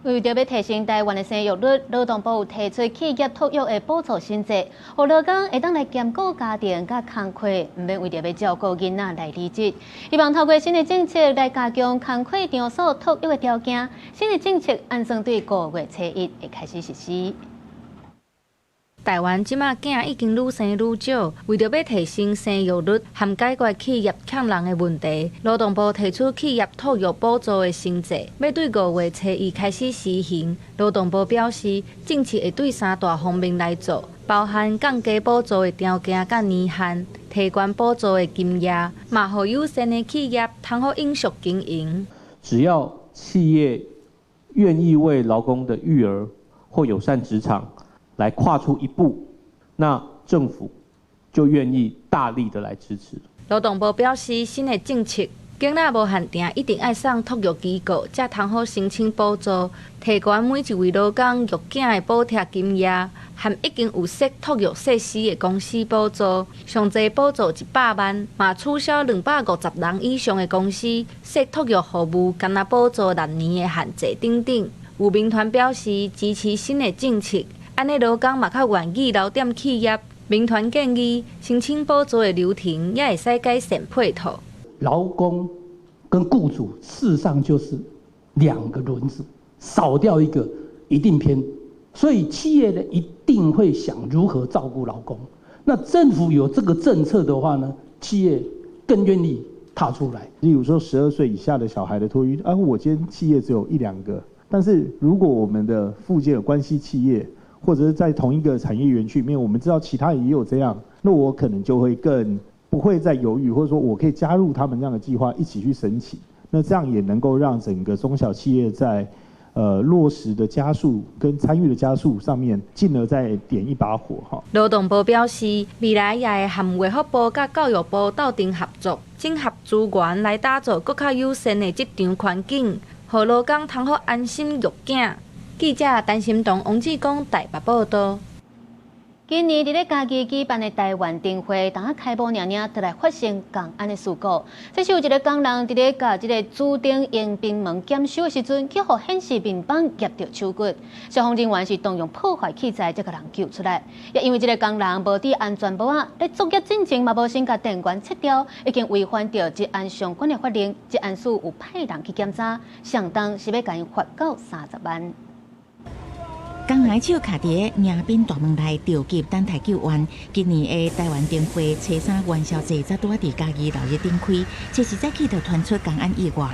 为着要提升台湾的生育率，劳动部有提出企业托育的补助新制，互劳工会当来兼顾家庭甲工课，唔免为着要照顾囡仔来离职。希望透过新的政策来加强工课场所托育的条件。新的政策按算对5月初1会开始实施。台湾即马囝已经愈生愈少，为着要提升生育率，含解决企业欠人的问题，劳动部提出企业托育补助的新制，要对5月初1开始施行。劳动部表示，政策会对3大方面来做，包含降低补助的条件甲年限，提高补助的金额，嘛互有限的企业通好永续经营。只要企业愿意为劳工的育儿或友善职场来跨出一步，那政府就愿意大力的来支持。劳动部表示，新的政策囡仔无限定，一定要送托育机构，才通好申请补助，提高每一位劳工育囝的补贴金额，含已经有设托育设施的公司补助，上济补助100万，嘛取消250人以上的公司设托育服务，干那补助6年的限制等等。有民团表示支持新的政策。安尼劳工嘛较愿意留点企业，民团建议申请补助的流程也会使改善配套。劳工跟雇主事实上就是2个轮子，少掉一个一定偏，所以企业呢一定会想如何照顾劳工。那政府有这个政策的话呢，企业更愿意踏出来。例如说12岁以下的小孩的托育，我今天企业只有1、2个，但是如果我们的附件有关系企业，或者是在同一个产业园区里面，我们知道其他也有这样，那我可能就会更不会再犹豫，或者说我可以加入他们这样的计划一起去申请。那这样也能够让整个中小企业在落实的加速跟参与的加速上面，进而再点一把火哈。劳动部表示，未来也会和卫福部甲教育部斗阵合作，整合资源来打造更较友善的职场环境，让劳工通好安心育囝。记者陈心彤、王志光台北报道。今年伫咧家己举办的台湾灯会，当下开幕尔，就来发生共安的事故。这是有一个工人伫咧甲这个主灯迎宾门检修的时阵，去互显示面板夹到手骨。消防人员是动用破坏器材才甲人救出来。也因为这个工人无戴安全帽啊，咧作业进程嘛无先甲电源切掉，已经违反着治安相关的法令。治安署有派人去检查，上当是要甲因罚到30万。工人手卡伫迎宾大门内着急等待救援。今年的台湾灯会初三元宵节则拄啊伫嘉义闹热顶开，这时早起就传出公安意外。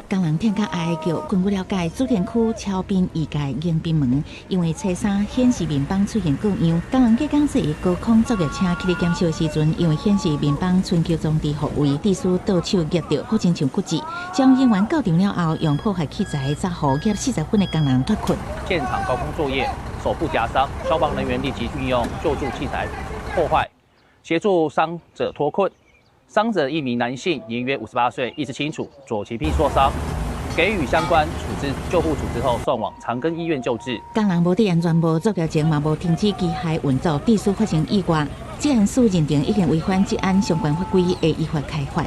工人听到哀叫，根据了解，主电区超滨移界迎宾门，因为初三显示面板出现故障，工人计讲是高空作业车去检修时阵，因为显示面板春秋装置复位，地书倒手夹到，好亲像骨折。消防人员到场了后，用破坏器材才互夹40分的工人脱困。现场高空作业，手部夹伤，消防人员立即运用救助器材破坏，协助伤者脱困。伤者一名男性，年约58岁，意识清楚，左前臂受伤，给予相关救护处置后，送往长庚医院救治。工人无戴安全帽，作业前嘛无停止机械运作，地书发生意外。治安署认定已经违反治安相关法规，会依法开罚。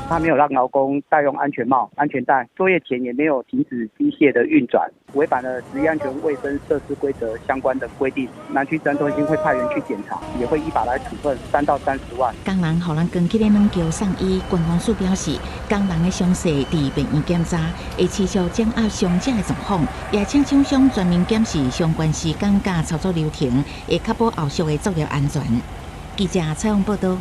他没有让劳工戴用安全帽、安全带，作业前也没有停止机械的运转，违反了职业安全卫生设施规则相关的规定。南区治安中心会派员去检查，也会依法来处分3到30万。工人互人扛起咧软桥送医，官方署表示，工人的伤势伫病院检查，会持续掌握伤者的状况，也请厂商全面检视相关时间甲操作流程，会确保后续的作业安全。记者采访报道。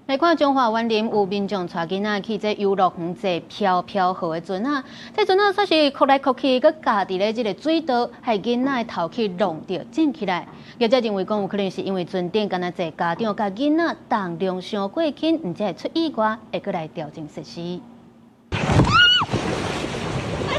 来看中华园林有民众带囡仔去这游乐园坐飘飘河的船啊，这船啊煞是哭来哭去，佮夹伫咧这个水道，害囡仔的头壳弄着浸起来。业者认为讲有可能是因为船顶敢若坐家长甲囡仔重量伤过轻，毋才会出意外，会过来调整设施。为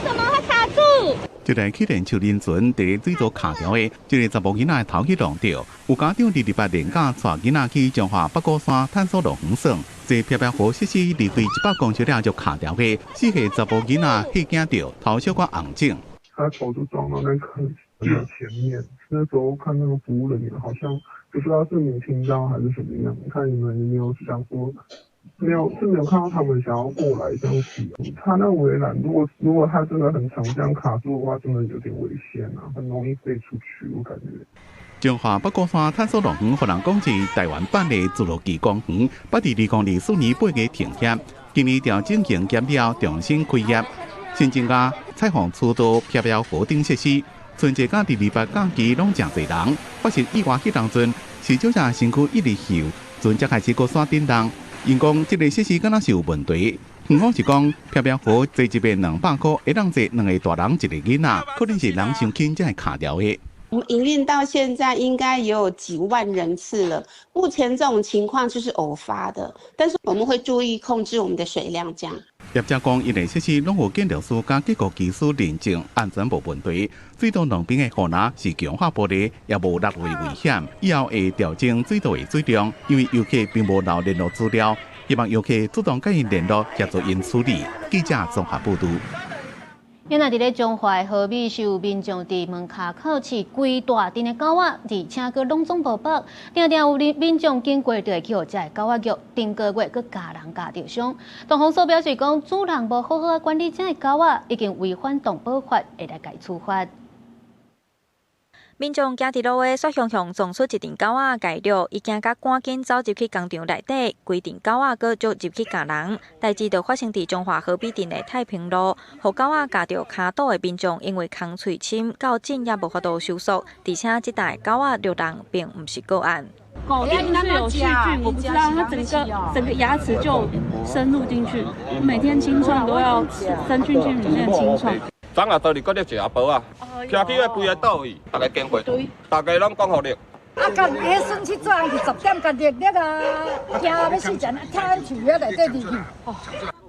什么会卡住？这台起电手轮船伫水道卡条的，一个查某囡仔头去弄掉。有家长伫礼拜连假带囡仔去彰化北高山探索乐园耍，这飘飘河设施离开100公尺了就卡条的，4岁查某囡仔迄惊到头小可红肿。他头就撞到那个前面，那时候看那个服务人员好像不知道是没听到还是怎么样，看你们有没有想说。没有看到他们想要过来这样子。他那围栏，如果他真的很长这样卡住的话，真的有点危险啊，很容易飞出去，我感觉。彰化北高山探索乐园，互人讲是台湾版的侏罗纪公园，捌伫2024年8月停业，今年调整营检了重新开业，新增加彩虹出道飘飘河顶设施。春节甲第2假期拢真侪人，发生意外迄当阵，是少者身躯一日后，船才开始过山顶动。因讲这个设施敢若是有问题，警方是讲飘飘河坐一遍200块，会当坐2个大人1个囡仔，可能是人伤轻才会卡掉的。我们营运到现在应该也有几万人次了，目前这种情况就是偶发的，但是我们会注意控制我们的水量这样。业者讲，一类设施拢有建筑师甲结构技师认证，安全无问题。水道两边的护栏是强化玻璃，也无落位危险。以后会调整水道的水量，因为游客并无留联络资料，希望游客主动甲因联络，协助因处理。记者综合报道。原来伫咧彰化河尾是有民众伫门骹口饲规大阵的狗仔，而且佫拢总无绑，定定有民众经过就会去互这个狗仔虐，顶个月佫家人家着伤。动保署表示讲，主人无好好管理这个狗仔，已经违反动保法，会来解处罚。民众行伫路的雪熊熊撞出一阵狗仔界了，伊惊甲赶紧走入去工厂内底，规阵狗仔佫捉入去咬人。代志就发生伫彰化河尾镇的太平路，互狗仔咬着骹倒的民众，因为空喙深，到今也无法度收束，而且这代狗仔流浪并不是个案。狗是不是有细菌？我不知道，它整个牙齿就深入进去，每天清创都要伸进去里面清创。昨下倒哩搁咧食包啊，徛起个规个倒去，大家经过，大家拢讲互你。啊，甲下算去做人去10点，甲热热啊，惊要死人，跳进厝内底入去。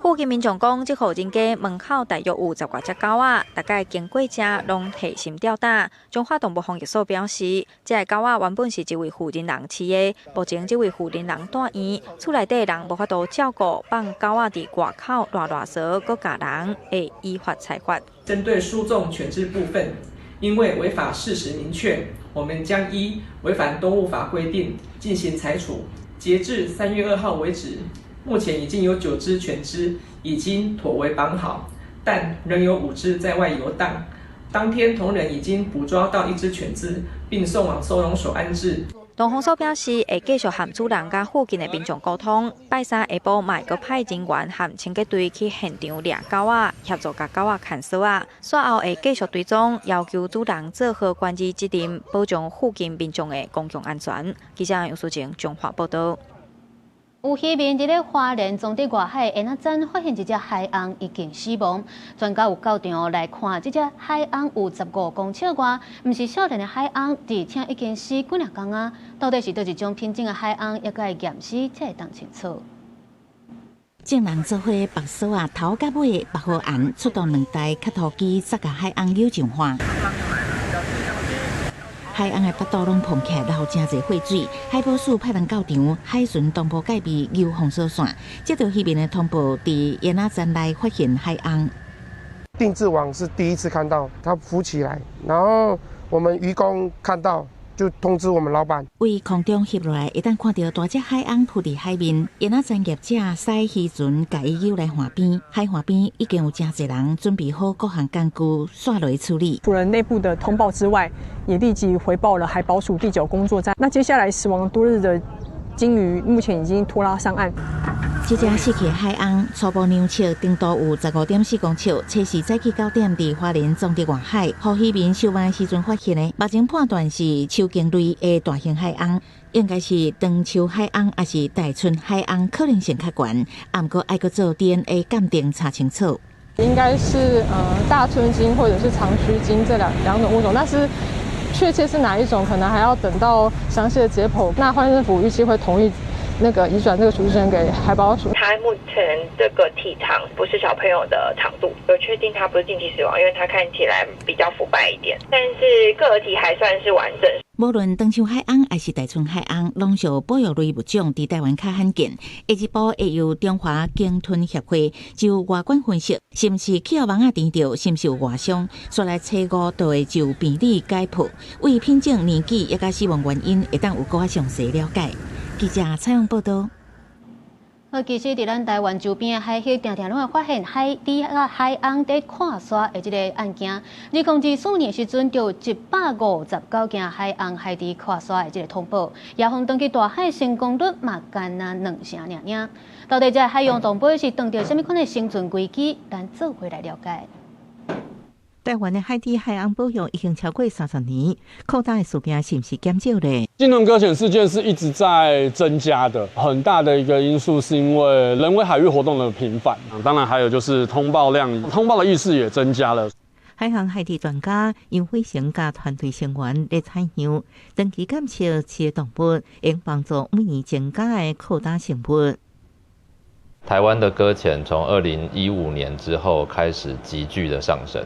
附近民众讲，这户人家门口大约有10多只狗仔，大概经过者拢提心吊胆。彰化动物防疫所表示，这个狗仔原本是一位妇人人饲的，目前这位妇人人住院，厝内底人无法度照顾，放狗仔伫外口乱踱踅，搁咬人，会依法裁罚。针对输送犬只部分，因为违法事实明确，我们将依违反动物法规定进行裁处。截至3月2号为止，目前已经有9只犬只已经妥为绑好，但仍有5只在外游荡。当天同仁已经捕捉到1只犬只，并送往收容所安置。农防署表示，会继续和主人甲附近的民众沟通。拜三下晡，嘛会派人员和清洁队去现场掠狗仔，协助甲狗仔看守啊。随后会继续追踪，要求主人做好管制责任，保障附近民众的公共安全。记者杨淑晴综合报道。有渔民伫咧花莲中地外海沿仔站发现一只海鸥已经死亡，专家有到场来看，这只海鸥有15公尺外，毋是少年的海鸥，而且已经死几两天啊！到底是倒一种品种的海鸥，也该验尸才会当清楚。众人做伙白手啊，头甲尾白好红，出动2台卡拖机，杀甲海鸥有情化。海鸥的腹肚拢膨起来，流真侪血水。海保署派人到场，海巡同步戒备游封锁线。接到渔民的通报，伫沿仔站内发现海鸥。定置网是第一次看到它浮起来，然后我们渔工看到就通知我们老板。为空中翕落来，一旦看到大只海鸥浮伫海面，沿仔站业者驶渔船甲伊游来岸边。海岸边已经有真侪人准备好各项工具，刷落处理。除了内部的通报之外，也立即回报了海保署第9工作站。那接下来死亡多日的鲸鱼，目前已经拖拉上岸。这只死去海鸥初步量测长度有15.4公尺，测试早起9点伫花莲中地外海，互渔民收网时阵发现的。目前判断是秋鲸类的大型海鸥，应该是长秋海鸥，还是大春海鸥，可能性较悬。不过还阁做 DNA 鉴定查清楚。应该是大春鲸或者是长须鲸这两种物种，但是确切是哪一种，可能还要等到详细的解剖。那花莲政府预期会同意那个移转这个处置权给海保署。它目前这个体长不是小朋友的长度，有确定它不是近期死亡，因为它看起来比较腐败一点，但是个体还算是完整。无论长秋海鸥还是大春海鸥，拢属保育类物种，伫台湾较罕见。下一步会由中华鲸豚协会就外观分析，是毋是气候网甜着，是毋是有外伤，煞来初5就会就病理解剖，为品种、年纪也甲死亡原因，会当有更详细了解。记者采访报道。其实，伫咱台湾周边的海域，常常拢会发现海底啊海鸥在看沙的这个案件。2014年时阵，就159件海鸥海底看沙的这个通报，野风登去大海成功率嘛，干那2成尔。到底这海洋动物是当着什么款的生存危机？咱做回来了解。台湾的海底海洋保育已经超过30年，扩大的事件是不是减少呢？鲸豚搁浅事件是一直在增加的，很大的一个因素是因为人为海域活动的频繁，当然还有就是通报量、通报的意识也增加了。海航海底专家杨辉成甲团队成员来采样，长期监测这些动物，应帮助每年增加的扩大成本。台湾的搁浅从2015年之后开始急剧的上升。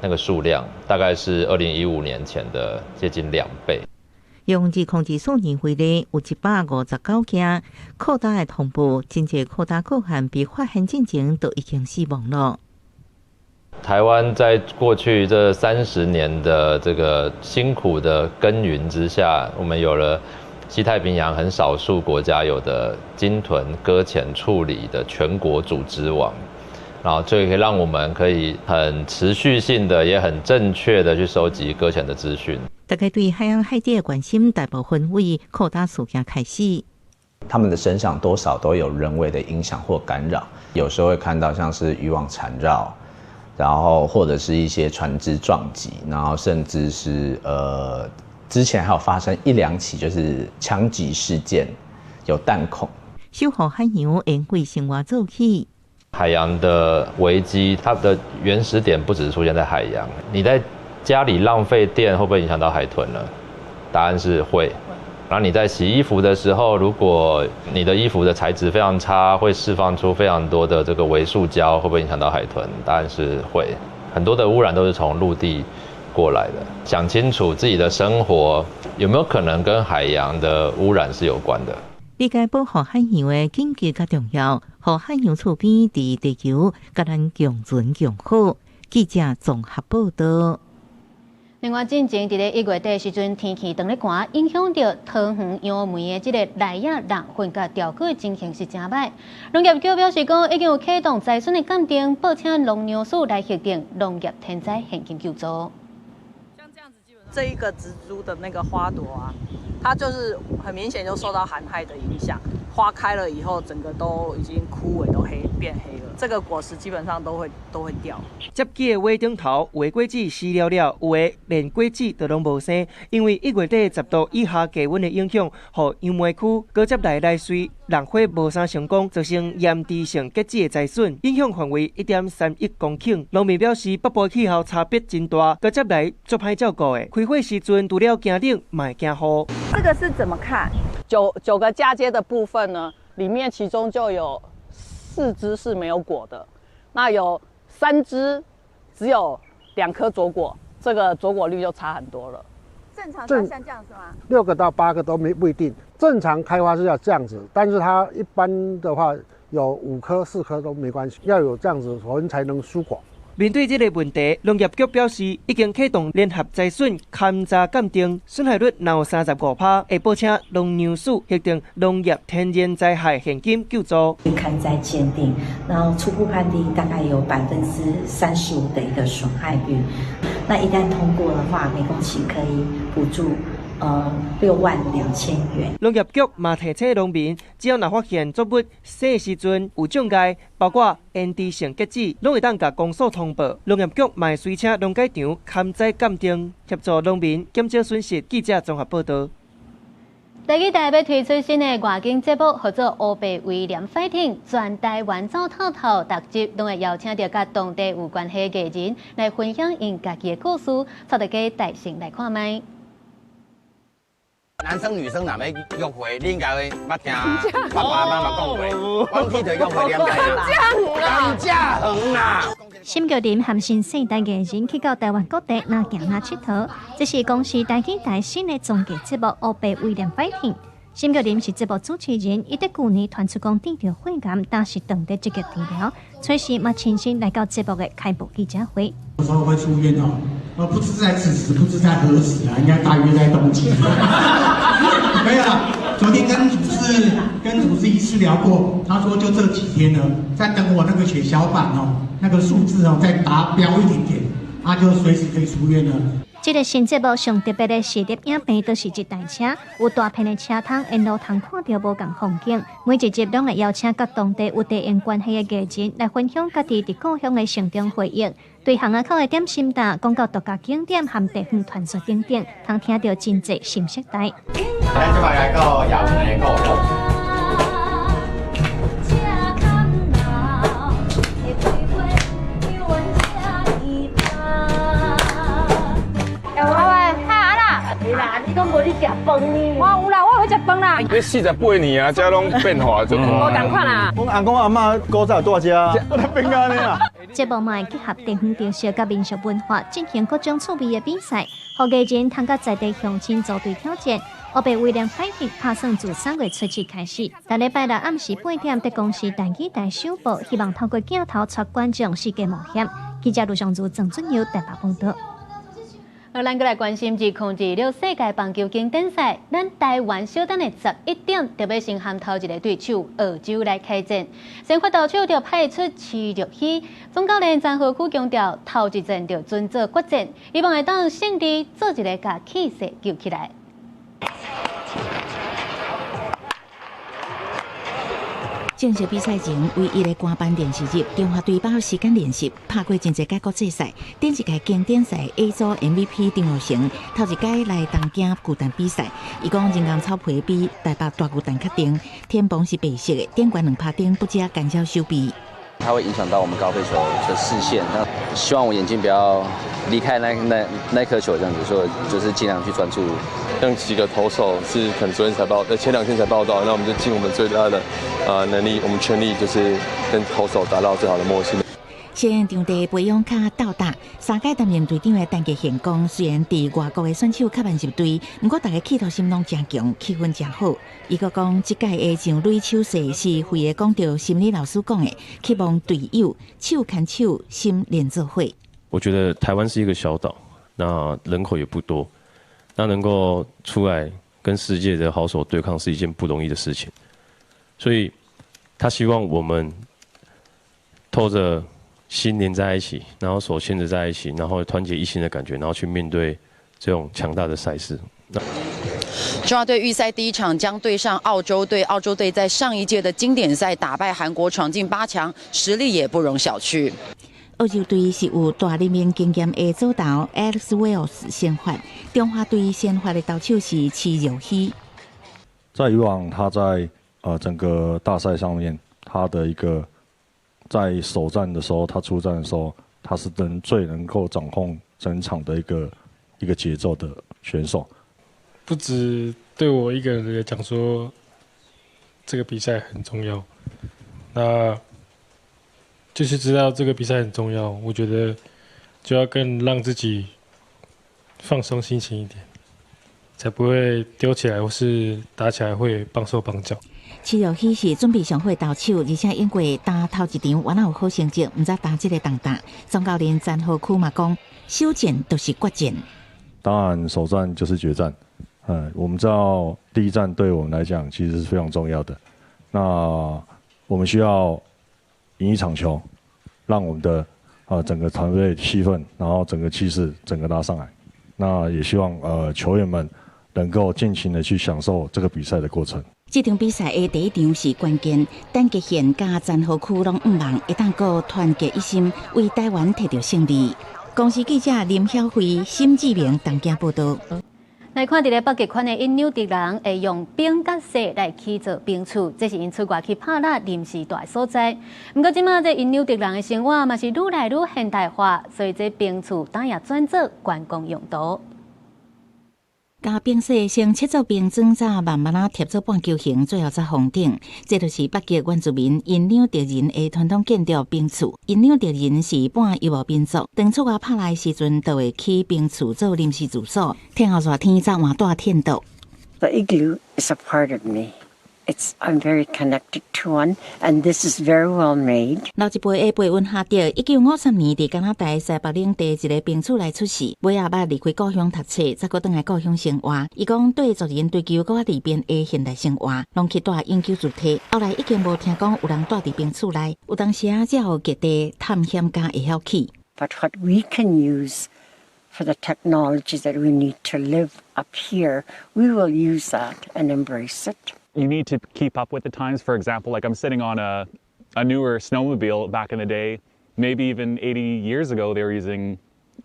那个数量大概是2015年前的接近2倍。用2014年为例，有159件扩大的通报，真侪扩大个案被发现进前都已经死亡了。台湾在过去这30年的这个辛苦的耕耘之下，我们有了西太平洋很少数国家有的鲸豚搁浅处理的全国组织网。然后这可以让我们可以很持续性的，也很正确的去收集搁浅的资讯。大概对海洋海底的关心，大部分为扩大事件开始。他们的身上多少都有人为的影响或干扰，有时候会看到像是渔网缠绕，然后或者是一些船只撞击，然后甚至是之前还有发生1、2起就是枪击事件，有弹孔。守护海洋应为生活做起。海洋的危机，它的原始点不只是出现在海洋。你在家里浪费电，会不会影响到海豚呢？答案是会。然后你在洗衣服的时候，如果你的衣服的材质非常差，会释放出非常多的这个微塑胶，会不会影响到海豚？答案是会。很多的污染都是从陆地过来的。想清楚自己的生活有没有可能跟海洋的污染是有关的。理解保护海洋的紧急较重要，和海洋厝边伫地球，甲咱共存共好。记者综合报道。另外，进前伫咧1月底时阵，天气当咧寒，影响到桃园杨梅的即个内野人混甲钓具情形是真歹。农业局表示讲，已经有启动财损的鉴定，报请农粮署来核定农业天灾现金救助。这一个植株的那个花朵啊，它就是很明显就受到寒害的影响，花开了以后，整个都已经枯萎，都变黑了。这个果实基本上都会掉。接机的尾顶头，有的果子死了，有的连果子都拢无生，因为1月底10度以下低温的影响，互杨梅区高接来水浪花无啥成功，造成炎地性结子的灾损，影响范围1.31公顷。农民表示，北部气候差别真大，高接来足歹照顾的。开会时阵，除了惊冷，嘛惊雨。这个是怎么看？9个嫁接的部分呢，里面其中就有4枝是没有果的，那有3枝只有2颗左果，这个左果率就差很多了。正常像这样是吗？6个到8个都不一定，正常开花是要这样子，但是它一般的话有5颗、4颗都没关系，要有这样子，我们才能疏果。面对这个问题，农业局表示已经启动联合灾损勘查鉴定，损害率若有35%，会报请农粮署核定农业天然灾害现金救助。勘灾鉴定，然后初步判定大概有35%的一个损害率。那一旦通过的话，每公顷可以补助62000元。农业局嘛提醒农民，只要若发现作物生的时阵有障碍，包括炎地性结子，拢会当甲公所通报。农业局嘛会随请农改场勘灾鉴定，协助农民减少损失。记者综合报道。第几代要推出新的外景节目，叫做《乌白威廉 Fighting》，全台湾走透透，逐集拢会邀请到甲当地有关系的艺人来分享因家己的故事，带大家带性来看卖。男生女生若要约会，你应该会捌听爸爸妈妈讲过，阮去着约会两个感情远啦。沈玉琳和新世代艺人去到台湾各地哪行哪佚佗，这是公司台记台新的综艺节目《乌白威廉 Fighting》。沈玉琳是节目主持人，伊在去年传出讲得着肺癌，但是等待积极治疗，随时嘛亲身来到节目的开幕记者会。有时候会出院哦，不知在此时，不知在何时啊，应该大约在冬季。没有了，昨天跟主治医师聊过，他说就这几天呢，在等我那个血小板哦，那个数字哦再达标一点点，他就随时可以出院了。这个新节目上特别的视觉影片，就是一台车，有大片的车窗，沿路通看到无同风景。每一集拢会邀请各当地有地缘关系的艺人来分享家己伫故乡的成长回忆，对巷仔口的点心档、广告独家景点和地方传说等等，通听到真侪新色台。咱即摆来到亚文的故乡。你讲无你食饭呢？我有啦，我会食饭啦。你48年啊，这拢变化真快。无同款啦。阮阿公阿妈古早大只啊，我咧变安尼啊。节目嘛会结合地方特色甲民俗文化，进行各种趣味的比赛，互艺人通甲在地乡亲组队挑战。乌白威廉 Fighting 拍算自3月初7开始，每礼拜六暗时8点在公司台记台首播，希望透过镜头带观众世界冒险。记者卢尚如、郑准佑台北报道。好，咱再来关心2026世界棒球经典赛，咱台湾小等的11点，特别先和头一个对手澳洲来开战。先发投手就派出徐若曦，总教练张浩区强调，头一战就准做决战，希望会当胜利做一个甲气势救起来。正式比赛前，唯一的官办练习日，中华队把握时间练习，拍过真侪届国际赛。顶一届经典赛 A 组 MVP 张玉成，头一届来东京巨蛋比赛，伊讲人工草皮比台北大巨蛋较硬，天棚是白色的，电管2拍顶不加干扰手臂。它会影响到我们高飞球的视线，那希望我眼睛不要离开那颗球，这样子，所以就是尽量去专注。像几个投手是可能昨天才前2天才报道，那我们就尽我们最大的能力，我们全力就是跟投手达到最好的默契。现场地培养卡斗打，3届担任队长的单杰贤讲，虽然伫外国的选手较慢入队，不过大家企图心拢真强，气氛真好。伊阁讲，这届的上垒手势是会的讲到心理老师讲的，希望队友手牵手，心连做伙。我觉得台湾是一个小岛，那人口也不多，那能够出来跟世界的好手对抗是一件不容易的事情，所以他希望我们透着心连在一起，然后手牵着在一起，然后团结一心的感觉，然后去面对这种强大的赛事。中华队预赛第一场将对上澳洲队，澳洲队在上一届的经典赛打败韩国，闯进8强，实力也不容小觑。澳洲队是有大人面经验的组头 Alex Wells 先发，中华队先发的投手是齐友熙。在以往他在整个大赛上面，他的一个在首战的时候，他出战的时候，他是最能够掌控整场的一个节奏的选手。不止对我一个人来讲说，这个比赛很重要，那就是知道这个比赛很重要，我觉得就要更让自己放松心情一点，才不会丢起来或是打起来会绑手绑脚。齐友熙是准备上好投手，而且因为打头一场完有好成绩，唔知打这个重打。总教练詹和库嘛讲，首战都是决战。当然，首战就是决战。我们知道第一战对我们来讲其实是非常重要的。那我们需要赢一场球，让我们的整个团队气氛，然后整个气势整个拉上来。那也希望球员们能够尽情的去享受这个比赛的过程。这场比赛的第一场是关键，陈杰宪加詹和库拢毋忘一旦个团结一心，为台湾摕到胜利。公司记者林晓慧、沈志明东京报道。来看，伫咧北极圈的因纽特人会用冰甲雪来起造冰厝，这是因出外去拍蜡临时住的所在。不过，即马这因纽特人的生活嘛是愈来愈现代化，所以这冰厝当也转做观光用途。加冰雪先切做冰砖，再慢慢贴做半球形，最后再封顶。这就是北极原住民因纽特人的传统建筑冰厝。因纽特人是半游牧民族，当出外拍来时阵，就会起冰厝做临时住所。天后热天早晚大天度。The igloo is a part of me. I'm very connected to one, and this is very well made. 老一辈的培温下着1950年伫加拿大西北领地一个冰厝来出世，尾仔捌离开故乡读册，再搁转来故乡生活。伊讲对族人追求搁较里边的现代生活，拢去住永久主体。后来已经无听讲有人住伫冰厝内，有当时才有极地探险家会晓去。But what we can use for the technology that we need to live up here, we will use that and embrace it. You need to keep up with the times. For example, like I'm sitting on a newer snowmobile back in the day. Maybe even 80 years ago, they were using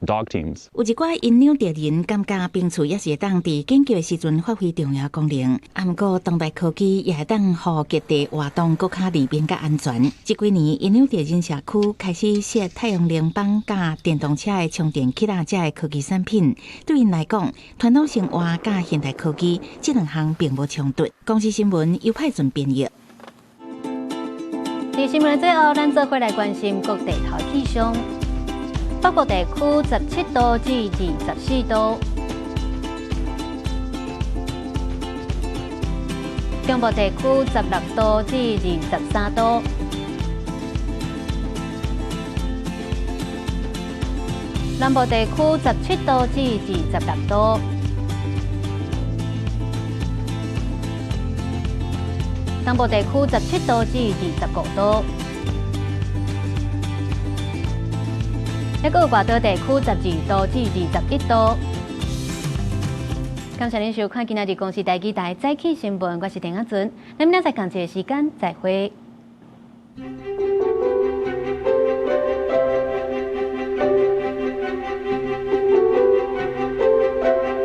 dog teams. 有一寡因纽特人感觉冰厝也是会当伫紧急的时阵发挥重要功能。不过当代科技也会当互极地活动更较利便甲安全。这几年因纽特人社区开始设太阳能板甲电动车的充电器这的科技产品，对因来讲，传统生活甲现代科技这两项并无冲突。公司新闻由派准编译。在新闻最后，咱做回来关心各地头气象。北部地区17度至24度，中部地区16度至23度，南部地区17度至26度，东部地区17度至25度。还有外岛地区12度至21度。感谢您收看今仔日公视台记台早起新闻，我是田雅纯，咱明仔载同一个时间再会。